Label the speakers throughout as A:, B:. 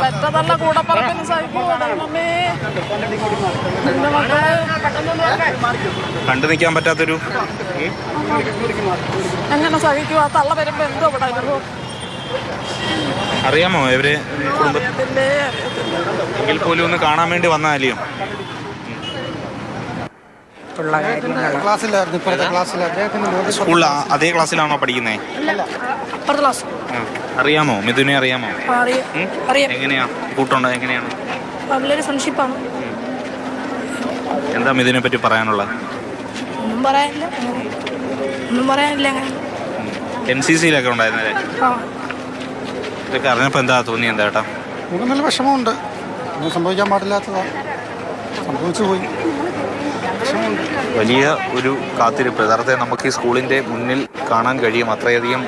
A: പെറ്റതല്ല കൂടപ്പറപ്പിന് സഹിക്കൂടേ.
B: കണ്ടു നിൽക്കാൻ പറ്റാത്തൊരു
A: എങ്ങനെ സഹിക്കും? ആ തള്ള വരുമ്പോ എന്തോ ഇവിടെ അനുഭവം
B: അറിയാമോ? ഇവര് എങ്കിൽ പോലും ഒന്ന് കാണാൻ വേണ്ടി വന്നാലെയോ? സ്കൂളിൽ അതേ ക്ലാസ്സിലാണോ പഠിക്കുന്നേ? അറിയാമോ? മിഥുനെ അറിയാമോ? എങ്ങനെയാ കൂട്ടുണ്ടോ? എങ്ങനെയാണ്?
A: ഫ്രണ്ട്ഷിപ്പാണ്.
B: എന്താ മിഥുനെ പറ്റി പറയാനുള്ളത്?
A: ഒന്നും പറയാനില്ല.
B: NCC-യിലൊക്കെ ഉണ്ടായിരുന്നല്ലേ? ഇതൊക്കെ അറിഞ്ഞപ്പോൾ എന്താ തോന്നി? എന്താ ചേട്ടാ?
C: നമുക്ക് നല്ല വിഷമമുണ്ട്. ഒന്നും സംഭവിക്കാൻ പാടില്ലാത്തതാണ്, സംഭവിച്ചു പോയി.
B: വലിയ ഒരു കാത്തിരിപ്പ് യഥാർത്ഥത്തിൽ നമുക്ക് ഈ സ്കൂളിൻ്റെ മുന്നിൽ കാണാൻ കഴിയും. അത്രയധികം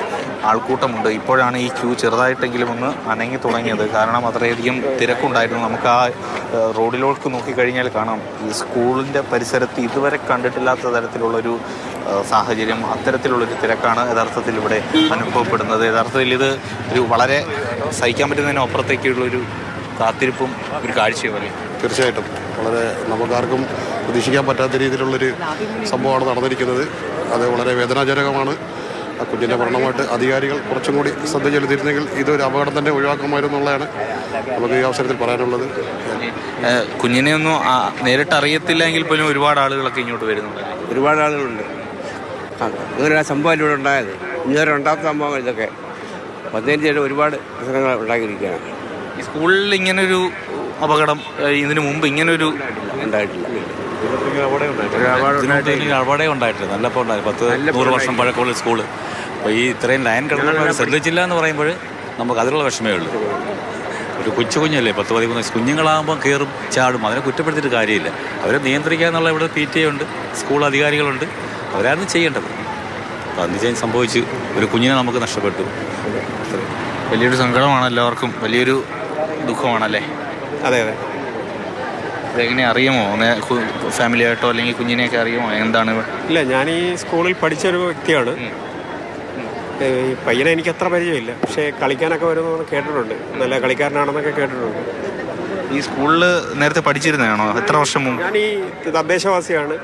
B: ആൾക്കൂട്ടമുണ്ട്. ഇപ്പോഴാണ് ഈ ക്യൂ ചെറുതായിട്ടെങ്കിലും ഒന്ന് അനങ്ങി തുടങ്ങിയത്. കാരണം അത്രയധികം തിരക്കുണ്ടായിരുന്നു. നമുക്ക് ആ റോഡിലേക്ക് നോക്കിക്കഴിഞ്ഞാൽ കാണാം ഈ സ്കൂളിൻ്റെ പരിസരത്ത് ഇതുവരെ കണ്ടിട്ടില്ലാത്ത തരത്തിലുള്ളൊരു സാഹചര്യം, അത്തരത്തിലുള്ളൊരു തിരക്കാണ് യഥാർത്ഥത്തിൽ ഇവിടെ അനുഭവപ്പെടുന്നത്. യഥാർത്ഥത്തിൽ ഇത് ഒരു വളരെ സഹിക്കാൻ പറ്റുന്നതിനും അപ്പുറത്തേക്കുള്ളൊരു കാത്തിരിപ്പും ഒരു കാഴ്ചയുമല്ലേ?
D: തീർച്ചയായിട്ടും വളരെ നമുക്കാർക്കും പ്രതീക്ഷിക്കാൻ പറ്റാത്ത രീതിയിലുള്ളൊരു സംഭവമാണ് നടന്നിരിക്കുന്നത്. അത് വളരെ വേദനാജനകമാണ്. ആ കുഞ്ഞിൻ്റെ മരണമായിട്ട് അധികാരികൾ കുറച്ചും കൂടി ശ്രദ്ധ ചെലുത്തിയിരുന്നെങ്കിൽ ഇതൊരു അപകടം തന്നെ ഒഴിവാക്കുമായിരുന്നുള്ളതാണ് നമുക്ക് ഈ അവസരത്തിൽ പറയാനുള്ളത്.
B: കുഞ്ഞിനെ ഒന്നും നേരിട്ട് അറിയത്തില്ല എങ്കിൽ പോലും ഒരുപാട് ആളുകളൊക്കെ ഇങ്ങോട്ട് വരുന്നുണ്ട്.
E: ഒരുപാട് ആളുകളുണ്ട്. ഇങ്ങനെ സംഭവം ഇവിടെ ഉണ്ടായത് ഇതുവരെ ഉണ്ടാത്ത സംഭവങ്ങൾ ഇതൊക്കെ 15 ഒരുപാട് പ്രശ്നങ്ങൾ ഉണ്ടാക്കിയിരിക്കുകയാണ്.
B: ഈ സ്കൂളിൽ ഇങ്ങനൊരു അപകടം ഇതിനു മുമ്പ് ഇങ്ങനൊരു
E: ഉണ്ടായിട്ടില്ല.
F: അവിടെ ഉണ്ടായിട്ടില്ല. നല്ലപ്പോൾ ഉണ്ടായിരുന്നു. 100 വർഷം പഴക്കമുള്ള സ്കൂള്. അപ്പോൾ ഈ ഇത്രയും ലൈൻ കിടന്നപ്പോൾ ശ്രദ്ധിച്ചില്ല എന്ന് പറയുമ്പോൾ നമുക്ക് അതിലുള്ള വിഷമേ ഉള്ളൂ. ഒരു കുഞ്ഞല്ലേ, 10-13 കുഞ്ഞുങ്ങളാകുമ്പോൾ കയറും ചാടും. അതിനെ കുറ്റപ്പെടുത്തിയിട്ട് കാര്യമില്ല. അവരെ നിയന്ത്രിക്കാന്നുള്ള ഇവിടെ PTA ഉണ്ട്, സ്കൂൾ അധികാരികളുണ്ട്. അവരാണ് ചെയ്യേണ്ടത്. അപ്പോൾ അന്ന് സംഭവിച്ച് ഒരു കുഞ്ഞിനെ നമുക്ക് നഷ്ടപ്പെട്ടു.
B: വലിയൊരു സങ്കടമാണ് എല്ലാവർക്കും, വലിയൊരു ദുഃഖമാണല്ലേ?
G: അതെ അതെ.
B: അതെങ്ങനെയാണ് അറിയാമോ? ഫാമിലി ആയിട്ടോ അല്ലെങ്കിൽ കുഞ്ഞിനെയൊക്കെ അറിയാമോ? എന്താണ്?
G: ഇല്ല, ഞാൻ ഈ സ്കൂളിൽ പഠിച്ചൊരു വ്യക്തിയാണ്. ഈ പയ്യനെ എനിക്ക് അത്ര പരിചയമില്ല, പക്ഷേ കളിക്കാനൊക്കെ വരുമെന്ന് കേട്ടിട്ടുണ്ട്. നല്ല കളിക്കാരനാണെന്നൊക്കെ കേട്ടിട്ടുണ്ട്.
B: ഈ സ്കൂളിൽ നേരത്തെ പഠിച്ചിരുന്നതാണോ? എത്ര വർഷം മുമ്പ്?
G: ഞാൻ ഈ തദ്ദേശവാസിയാണ്.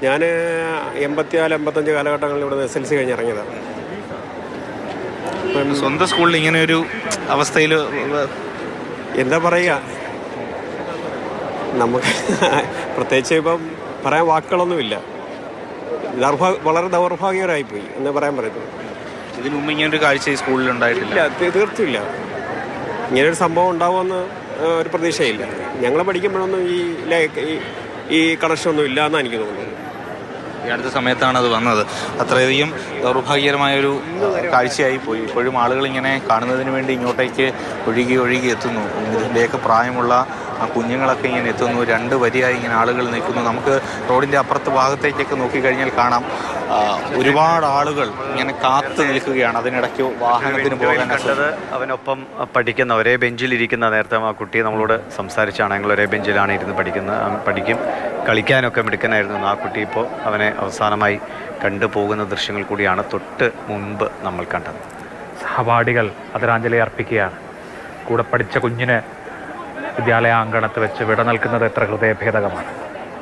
G: ഞാൻ 84-85 കാലഘട്ടങ്ങളിൽ ഇവിടെ SLC കഴിഞ്ഞ് ഇറങ്ങിയതാണ്.
B: സ്വന്തം സ്കൂളിൽ ഇങ്ങനെ ഒരു അവസ്ഥയിൽ
G: എന്താ പറയുക, നമുക്ക് പ്രത്യേകിച്ച് ഇപ്പം പറയാൻ വാക്കുകളൊന്നുമില്ല. വളരെ ദൗർഭാഗ്യകരമായിപ്പോയി എന്ന് പറയാൻ പറയുന്നത്.
B: ഇതിനു മുമ്പ് ഇങ്ങനൊരു കാഴ്ച ഈ സ്കൂളിൽ ഉണ്ടായിട്ടില്ല?
G: തീർച്ചയില്ല. ഇങ്ങനൊരു സംഭവം ഉണ്ടാവുമെന്ന് ഒരു പ്രതീക്ഷയില്ല. ഞങ്ങൾ പഠിക്കുമ്പോഴൊന്നും ഈ കണക്ഷനൊന്നും ഇല്ല എന്നാണ് എനിക്ക് തോന്നുന്നത്.
B: ഈ അടുത്ത സമയത്താണ് അത് വന്നത്. അത്രയധികം ദൗർഭാഗ്യകരമായൊരു കാഴ്ചയായി പോയി. ഇപ്പോഴും ആളുകൾ ഇങ്ങനെ കാണുന്നതിന് വേണ്ടി ഇങ്ങോട്ടേക്ക് ഒഴുകി എത്തുന്നു. ഇതിൻ്റെയൊക്കെ പ്രായമുള്ള ആ കുഞ്ഞുങ്ങളൊക്കെ ഇങ്ങനെ എത്തുന്നു. 2 വരിയായി ഇങ്ങനെ ആളുകൾ നിൽക്കുന്നു. നമുക്ക് റോഡിൻ്റെ അപ്പുറത്ത് ഭാഗത്തേക്കൊക്കെ നോക്കിക്കഴിഞ്ഞാൽ കാണാം ഒരുപാട് ആളുകൾ ഇങ്ങനെ കാത്തു നിൽക്കുകയാണ്. അതിനിടയ്ക്ക് വാഹനത്തിന് പോകാൻ
H: അവനൊപ്പം പഠിക്കുന്ന ഒരേ ബെഞ്ചിലിരിക്കുന്ന നേരത്തെ ആ കുട്ടിയെ നമ്മളോട് സംസാരിച്ചാണ്. ഞങ്ങൾ ഒരേ ബെഞ്ചിലാണ് ഇരുന്ന് പഠിക്കും, കളിക്കാനൊക്കെ മിടുക്കനായിരുന്നു ആ കുട്ടി. ഇപ്പോൾ അവനെ അവസാനമായി കണ്ടുപോകുന്ന ദൃശ്യങ്ങൾ കൂടിയാണ് തൊട്ട് മുൻപ് നമ്മൾ കണ്ടത്.
I: സഹപാഠികൾ ആദരാഞ്ജലി അർപ്പിക്കുകയാണ്. കൂടെ പഠിച്ച കുഞ്ഞിന് വിദ്യാലയ അങ്കണത്ത് വെച്ച് വിട നൽകുന്നത് എത്ര ഹൃദയഭേദകമാണ്.